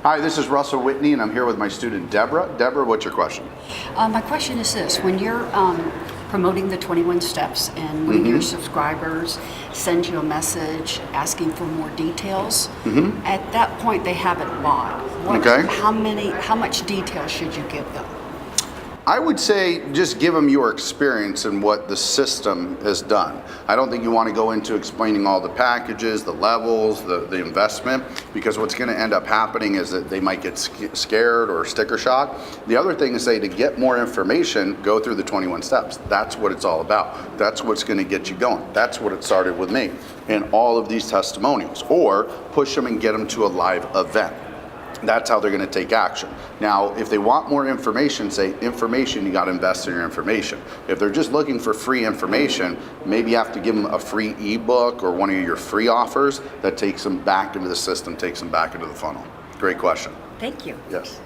Hi, this is Russell Whitney, and I'm here with my student Deborah. Deborah, what's your question? My question is this: when you're promoting the 21 steps and one of your subscribers sends you a message asking for more details, at that point they have it bought. Okay. How much detail should you give them? I would say just give them your experience and what the system has done. I don't think you want to go into explaining all the packages, the levels, the investment, because what's going to end up happening is that they might get scared or sticker shock. The other thing is say to get more information, go through the 21 steps. That's what it's all about. That's what's going to get you going. That's what it started with me. And all of these testimonials, or push them and get them to a live event. That's how they're going to take action. Now, if they want more information, say information, you got to invest in your information. If they're just looking for free information, maybe you have to give them a free ebook or one of your free offers that takes them back into the system, takes them back into the funnel. Great question. Thank you. Yes.